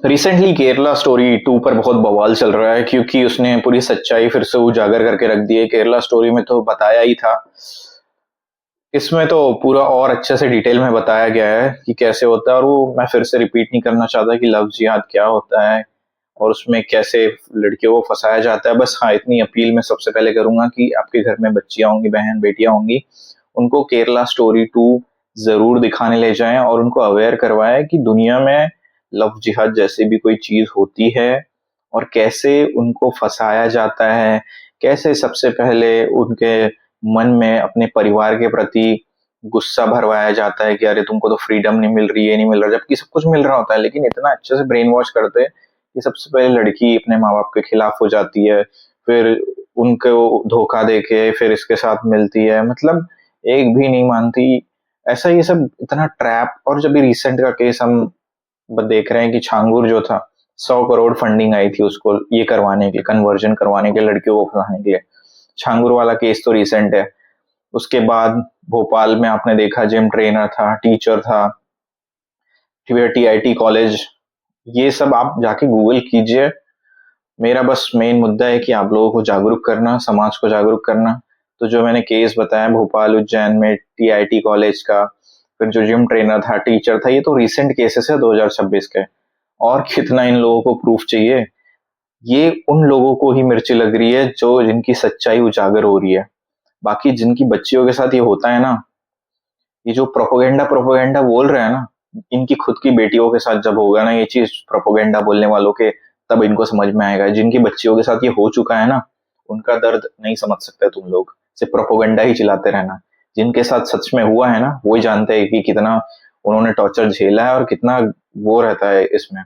Recently Kerala story 2 पर बहुत बवाल चल रहा है क्योंकि उसने पूरी सच्चाई फिर से उजागर करके रख दी है। केरला स्टोरी में तो बताया ही था, इसमें तो पूरा और अच्छे से डिटेल में बताया गया है कि कैसे होता है। और वो मैं फिर से रिपीट नहीं करना चाहता कि लव जिहाद क्या होता है और उसमें कैसे लड़कियों को फंसाया जाता है। बस हाँ, इतनी अपील मैं सबसे पहले करूंगा कि आपके घर में बच्चियां होंगी, बहन बेटियां होंगी, उनको केरला स्टोरी 2 जरूर दिखाने ले जाएं और उनको अवेयर करवाएं कि दुनिया में लव जिहाद जैसी भी कोई चीज होती है और कैसे उनको फंसाया जाता है। कैसे सबसे पहले उनके मन में अपने परिवार के प्रति गुस्सा भरवाया जाता है कि अरे तुमको तो फ्रीडम नहीं मिल रही है, नहीं मिल रहा, जबकि सब कुछ मिल रहा होता है। लेकिन इतना अच्छे से ब्रेन वॉश करते हैं कि सबसे पहले लड़की अपने माँ बाप के खिलाफ हो जाती है, फिर उनको धोखा देके फिर इसके साथ मिलती है, मतलब एक भी नहीं मानती। ऐसा ये सब इतना ट्रैप। और जब भी रिसेंट का केस हम देख रहे हैं कि छांगुर जो था, 100 करोड़ फंडिंग आई थी उसको ये करवाने के लिए, कन्वर्जन करवाने के लिए, लड़कियों को फंसाने के लिए। छांगुर वाला केस तो रिसेंट है। उसके बाद भोपाल में आपने देखा जिम ट्रेनर था, टीचर था, फिर टीआईटी कॉलेज, ये सब आप जाके गूगल कीजिए। मेरा बस मेन मुद्दा है कि आप लोगों को जागरूक करना, समाज को जागरूक करना। तो जो मैंने केस बताया भोपाल उज्जैन में टीआईटी कॉलेज का, फिर जो जिम ट्रेनर था, टीचर था, ये तो रिसेंट केसेस है 2026 के। और कितना इन लोगों को प्रूफ चाहिए? ये उन लोगों को ही मिर्ची लग रही है जो जिनकी सच्चाई उजागर हो रही है। बाकी जिनकी बच्चियों के साथ ये होता है ना, ये जो प्रोपोगेंडा प्रोपोगेंडा बोल रहे हैं ना, इनकी खुद की बेटियों के साथ जब होगा ना ये चीज प्रोपोगेंडा बोलने वालों के, तब इनको समझ में आएगा। जिनकी बच्चियों के साथ ये हो चुका है ना, उनका दर्द नहीं समझ सकते तुम लोग, सिर्फ प्रोपोगेंडा ही चिल्लाते रहना। जिनके साथ सच में हुआ है ना, वो ही जानते हैं कि कितना उन्होंने टॉर्चर झेला है और कितना वो रहता है इसमें।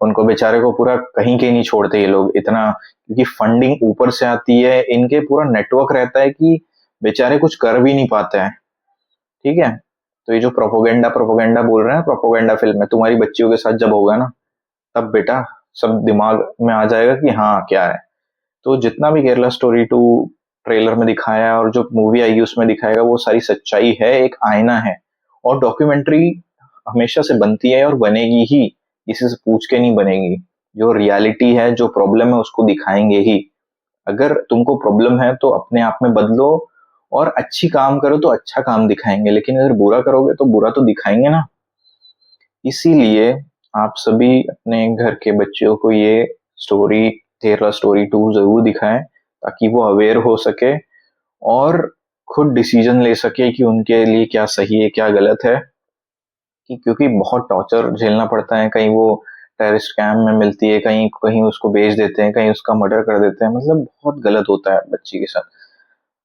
उनको बेचारे को पूरा कहीं के नहीं छोड़ते ये लोग इतना, क्योंकि फंडिंग ऊपर से आती है, इनके पूरा नेटवर्क रहता है कि बेचारे कुछ कर भी नहीं पाते हैं। ठीक है, तो ये जो प्रोपोगेंडा प्रोपोगेंडा बोल रहे हैं, प्रोपोगेंडा फिल्म में तुम्हारी बच्चियों के साथ जब होगा ना, तब बेटा सब दिमाग में आ जाएगा कि हाँ क्या है। तो जितना भी केरला स्टोरी 2 ट्रेलर में दिखाया है और जो मूवी आएगी उसमें दिखाएगा, वो सारी सच्चाई है, एक आईना है। और डॉक्यूमेंट्री हमेशा से बनती है और बनेगी ही, किसी से पूछ के नहीं बनेगी। जो रियलिटी है, जो प्रॉब्लम है, उसको दिखाएंगे ही। अगर तुमको प्रॉब्लम है तो अपने आप में बदलो और अच्छी काम करो तो अच्छा काम दिखाएंगे, लेकिन अगर बुरा करोगे तो बुरा तो दिखाएंगे ना। इसीलिए आप सभी अपने घर के बच्चों को ये स्टोरी, केरला स्टोरी 2 जरूर दिखाएं, ताकि वो अवेयर हो सके और खुद डिसीजन ले सके कि उनके लिए क्या सही है क्या गलत है। क्योंकि बहुत टॉर्चर झेलना पड़ता है, कहीं वो टेररिस्ट कैंप में मिलती है, कहीं कहीं उसको बेच देते हैं, कहीं उसका मर्डर कर देते हैं, मतलब बहुत गलत होता है बच्ची के साथ।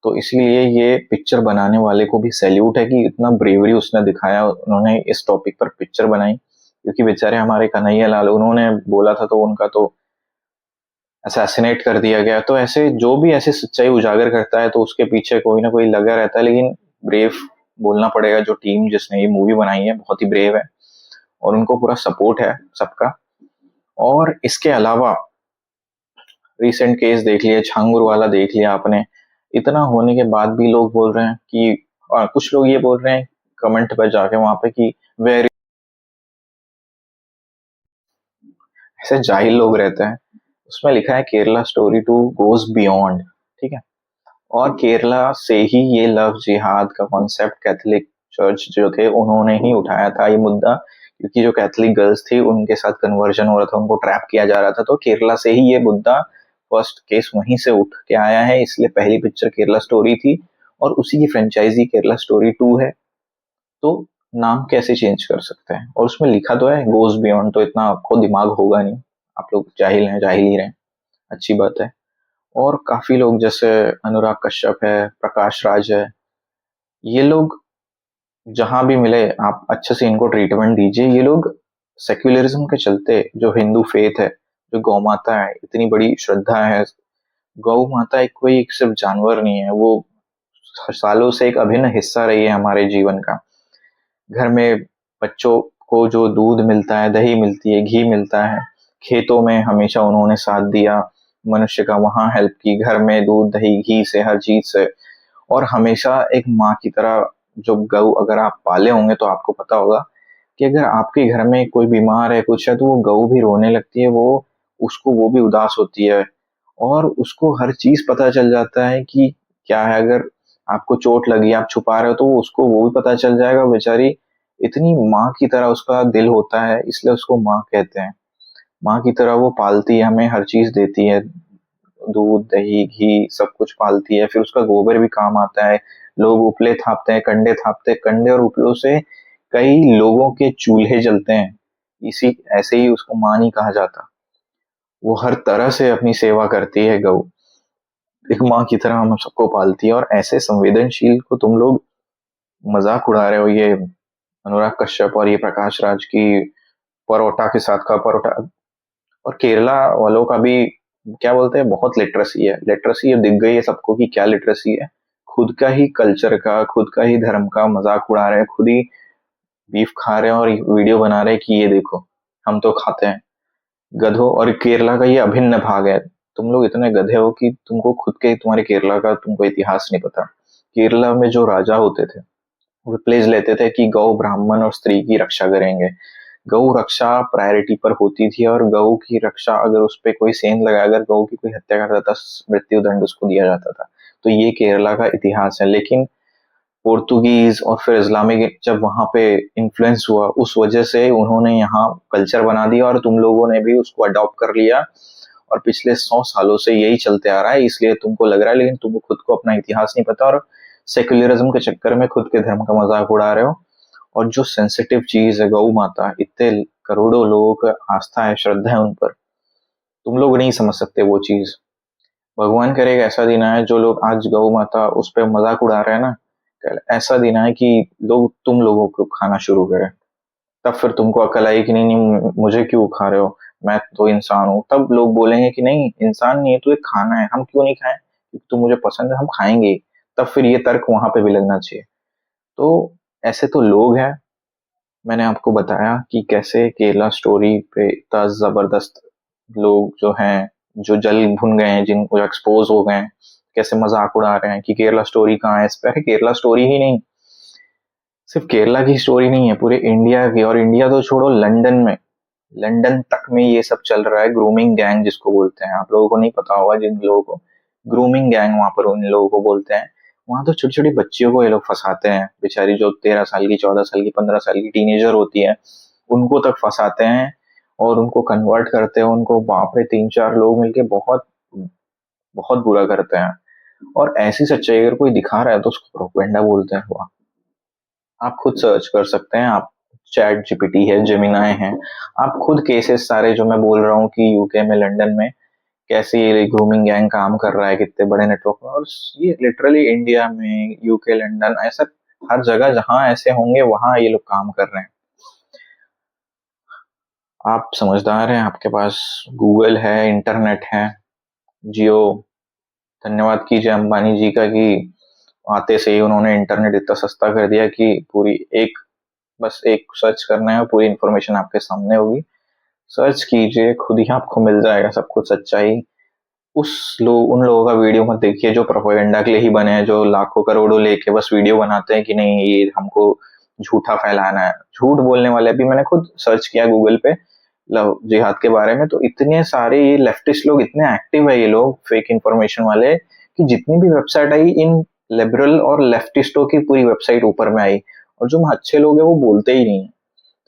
तो इसीलिए ये पिक्चर बनाने वाले को भी सैल्यूट है कि इतना ब्रेवरी उसने दिखाया, उन्होंने इस टॉपिक पर पिक्चर बनाई। क्योंकि बेचारे हमारे कन्हैया लाल, उन्होंने बोला था तो उनका तो असैसिनेट कर दिया गया। तो ऐसे जो भी ऐसे सच्चाई उजागर करता है तो उसके पीछे कोई ना कोई लगा रहता है। लेकिन ब्रेव बोलना पड़ेगा, जो टीम जिसने ये मूवी बनाई है बहुत ही ब्रेव है और उनको पूरा सपोर्ट है सबका। और इसके अलावा रिसेंट केस देख लिया, छांगुर वाला देख लिया आपने, इतना होने के बाद भी लोग बोल रहे हैं कि कुछ लोग ये बोल रहे हैं कमेंट पर जाके वहां पे कि वेरी, ऐसे जाहिल लोग रहते हैं। उसमें लिखा है केरला स्टोरी 2 गोज बियॉन्ड। ठीक है, और केरला से ही ये लव जिहाद का कॉन्सेप्ट कैथोलिक चर्च जो थे उन्होंने ही उठाया था ये मुद्दा। क्योंकि जो कैथोलिक गर्ल्स थी उनके साथ कन्वर्जन हो रहा था, उनको ट्रैप किया जा रहा था, तो केरला से ही ये मुद्दा, फर्स्ट केस वहीं से उठ के आया है। इसलिए पहली पिक्चर केरला स्टोरी थी और उसी की फ्रेंचाइजी केरला स्टोरी 2 है। तो नाम कैसे चेंज कर सकते हैं? और उसमें लिखा तो है गोज बियॉन्ड, तो इतना आपको दिमाग होगा नहीं, आप लोग जाहिल हैं, जाहिल ही रहें, अच्छी बात है। और काफी लोग जैसे अनुराग कश्यप है, प्रकाश राज है, ये लोग जहां भी मिले आप अच्छे से इनको ट्रीटमेंट दीजिए। ये लोग सेक्युलरिज्म के चलते, जो हिंदू फेथ है, जो गौ माता है, इतनी बड़ी श्रद्धा है। गौ माता एक कोई एक सिर्फ जानवर नहीं है, वो सालों से एक अभिन्न हिस्सा रही है हमारे जीवन का। घर में बच्चों को जो दूध मिलता है, दही मिलती है, घी मिलता है, खेतों में हमेशा उन्होंने साथ दिया मनुष्य का, वहां हेल्प की, घर में दूध दही घी से, हर चीज से। और हमेशा एक माँ की तरह, जो गौ अगर आप पाले होंगे तो आपको पता होगा कि अगर आपके घर में कोई बीमार है कुछ है तो वो गऊ भी रोने लगती है, वो भी उदास होती है और उसको हर चीज पता चल जाता है कि क्या है। अगर आपको चोट लगी आप छुपा रहे हो तो उसको वो भी पता चल जाएगा। बेचारी इतनी माँ की तरह उसका दिल होता है, इसलिए उसको माँ कहते हैं। माँ की तरह वो पालती है, हमें हर चीज देती है, दूध दही घी सब कुछ पालती है। फिर उसका गोबर भी काम आता है। लोग उपले थापते हैं, कंडे थापते हैं, कंडे और उपलों से कई लोगों के चूल्हे जलते हैं। इसी ऐसे ही उसको माँ नहीं कहा जाता। वो हर तरह से अपनी सेवा करती है गौ, एक माँ की तरह हम सबको पालती है। और ऐसे संवेदनशील को तुम लोग मजाक उड़ा रहे हो, ये अनुराग कश्यप और ये प्रकाश राज की परोटा के साथ का परोटा। और केरला वालों का भी क्या बोलते हैं, बहुत लिटरेसी है। लिटरेसी दिख गई है सबको कि क्या लिटरेसी है। खुद का ही कल्चर का, खुद का ही धर्म का मजाक उड़ा रहे हैं, खुद ही बीफ खा रहे हैं और वीडियो बना रहे हैं कि ये देखो हम तो खाते हैं। गधों। और केरला का ये अभिन्न भाग है। तुम लोग इतने गधे हो कि तुमको खुद के तुम्हारे केरला का तुमको इतिहास नहीं पता। केरला में जो राजा होते थे वो प्लेज लेते थे कि गौ ब्राह्मण और स्त्री की रक्षा करेंगे। गौ रक्षा प्रायोरिटी पर होती थी और गौ की रक्षा अगर उस पर कोई सेंध लगा, अगर गौ की कोई हत्या करता था मृत्यु दंड उसको दिया जाता था। तो ये केरला का इतिहास है। लेकिन पोर्तुगीज और फिर इस्लामिक जब वहां पे इन्फ्लुएंस हुआ उस वजह से उन्होंने यहाँ कल्चर बना दिया और तुम लोगों ने भी उसको अडॉप्ट कर लिया। और पिछले 100 सालों से यही चलते आ रहा है, इसलिए तुमको लग रहा है, लेकिन तुमको खुद को अपना इतिहास नहीं पता और सेक्युलरिज्म के चक्कर में खुद के धर्म का मजाक उड़ा रहे हो। और जो सेंसिटिव चीज है गौ माता, इतने करोड़ों लोगों का आस्था है, श्रद्धा है उन पर, तुम लोग नहीं समझ सकते वो चीज। भगवान करेगा ऐसा दिन आए, जो लोग आज गौ माता उस पर मजाक उड़ा रहे हैं ना, कल ऐसा दिन आए कि लोग तुम लोगों को खाना शुरू करें। तब फिर तुमको अकल आई कि नहीं नहीं मुझे क्यों खा रहे हो, मैं तो इंसान हूँ। तब लोग बोलेंगे कि नहीं इंसान नहीं है तो एक खाना है, हम क्यों नहीं खाएं, क्योंकि तुम मुझे पसंद है हम खाएंगे ही। तब फिर ये तर्क वहां पे भी लगना चाहिए। तो ऐसे तो लोग हैं। मैंने आपको बताया कि कैसे केरला स्टोरी पे इतना जबरदस्त लोग जो हैं, जो जल भुन गए हैं, जिनको एक्सपोज हो गए हैं, कैसे मजाक उड़ा रहे हैं कि केरला स्टोरी कहाँ है इस पे। अरे केरला स्टोरी ही नहीं, सिर्फ केरला की स्टोरी नहीं है, पूरे इंडिया की। और इंडिया तो छोड़ो, लंदन में, लंदन तक में ये सब चल रहा है। ग्रूमिंग गैंग जिसको बोलते हैं, आप लोगों को नहीं पता होगा, जिन लोगों को ग्रूमिंग गैंग वहां पर उन लोगों को बोलते हैं। वहां तो छोटी छोटी बच्चियों को ये लोग फंसाते हैं, बेचारी जो 13 साल की 14 साल की 15 साल की टीनेजर होती है उनको तक फंसाते हैं और उनको कन्वर्ट करते हैं। उनको वहां पे 3-4 लोग मिलके बहुत बहुत बुरा करते हैं। और ऐसी सच्चाई अगर कोई दिखा रहा है तो उसको प्रोपेगेंडा बोलते हैं। वाह, आप खुद सर्च कर सकते हैं। आप चैट जीपीटी है, जेमिनाई है, आप खुद केसेस सारे जो मैं बोल रहा हूँ कि यूके में, लंदन में कैसे ये ग्रूमिंग गैंग काम कर रहा है कितने बड़े नेटवर्क में। और ये लिटरली इंडिया में, यूके, लंदन, ऐसा हर जगह जहां ऐसे होंगे वहां ये लोग काम कर रहे हैं। आप समझदार हैं, आपके पास गूगल है, इंटरनेट है, जियो। धन्यवाद कीजिए अंबानी जी का कि आते से ही उन्होंने इंटरनेट इतना सस्ता कर दिया कि पूरी एक, बस एक सर्च करना है और पूरी इंफॉर्मेशन आपके सामने होगी। सर्च कीजिए, खुद ही आपको मिल जाएगा सब कुछ सच्चाई। उन लोगों का वीडियो मत देखिए जो प्रोपेगेंडा के लिए ही बने हैं, जो लाखों करोड़ों लेके बस वीडियो बनाते हैं कि नहीं ये हमको झूठा फैलाना है। झूठ बोलने वाले, अभी मैंने खुद सर्च किया गूगल पे लव जिहाद के बारे में, तो इतने सारे ये लेफ्टिस्ट लोग इतने एक्टिव है, ये लोग फेक इंफॉर्मेशन वाले, कि जितनी भी वेबसाइट आई इन लिबरल और लेफ्टिस्टों की पूरी वेबसाइट ऊपर में आई। और जो अच्छे लोग हैं वो बोलते ही नहीं है।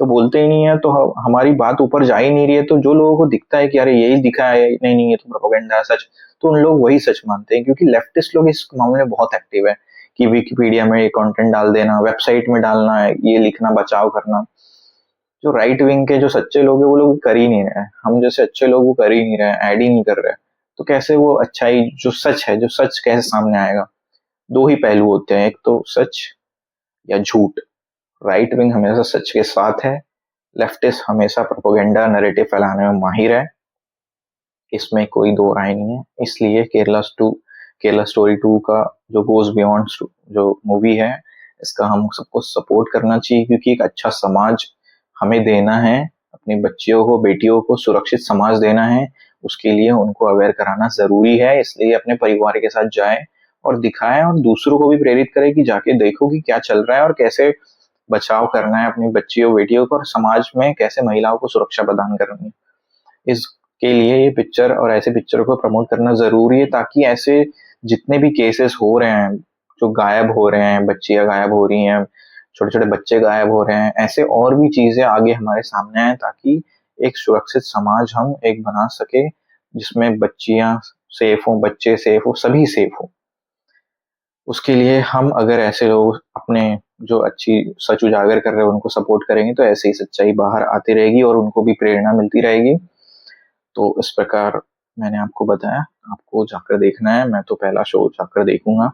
तो बोलते ही नहीं है तो हमारी बात ऊपर जा ही नहीं रही है। तो जो लोगों को दिखता है कि अरे यही दिखा है, नहीं नहीं ये तो प्रोपेगेंडा है सच, तो उन लोग वही सच मानते हैं। क्योंकि लेफ्टिस्ट लोग इस मामले में बहुत एक्टिव है कि विकिपीडिया में ये कंटेंट डाल देना, वेबसाइट में डालना है, ये लिखना, बचाव करना। जो राइट विंग के जो सच्चे लोग हैं वो लोग कर ही नहीं रहे हैं। हम जैसे अच्छे लोग वो कर ही नहीं रहे हैं, ऐड ही नहीं कर रहे हैं। तो कैसे वो अच्छाई जो सच है, जो सच कैसे सामने आएगा। दो ही पहलू होते हैं, एक तो सच या झूठ। राइट विंग हमेशा सच के साथ है, लेफ्टिस्ट हमेशा प्रोपेगेंडा नैरेटिव फैलाने में माहिर है, इसमें कोई दो राय नहीं है। इसलिए केरला स्टोरी 2 का जो गोज बियॉन्ड जो मूवी है, इसका हम सबको सपोर्ट करना चाहिए। क्योंकि एक अच्छा समाज हमें देना है, अपनी बच्चियों को, बेटियों को सुरक्षित समाज देना है, उसके लिए उनको अवेयर कराना जरूरी है। इसलिए अपने परिवार के साथ जाए और दिखाएं और दूसरों को भी प्रेरित करें कि जाके देखो कि क्या चल रहा है और कैसे बचाव करना है अपनी बच्चियों बेटियों को और समाज में कैसे महिलाओं को सुरक्षा प्रदान करनी है। इसके लिए ये पिक्चर और ऐसे पिक्चर को प्रमोट करना जरूरी है ताकि ऐसे जितने भी केसेस हो रहे हैं, जो गायब हो रहे हैं, बच्चियां गायब हो रही हैं, छोटे छोटे बच्चे गायब हो रहे हैं, ऐसे और भी चीजें आगे हमारे सामने आए ताकि एक सुरक्षित समाज हम एक बना सके जिसमें बच्चियां सेफ हों, बच्चे सेफ हो, सभी सेफ हो। उसके लिए हम अगर ऐसे लोग अपने जो अच्छी सच उजागर कर रहे हैं उनको सपोर्ट करेंगे तो ऐसे ही सच्चाई बाहर आती रहेगी और उनको भी प्रेरणा मिलती रहेगी। तो इस प्रकार मैंने आपको बताया, आपको जाकर देखना है, मैं तो पहला शो जाकर देखूंगा।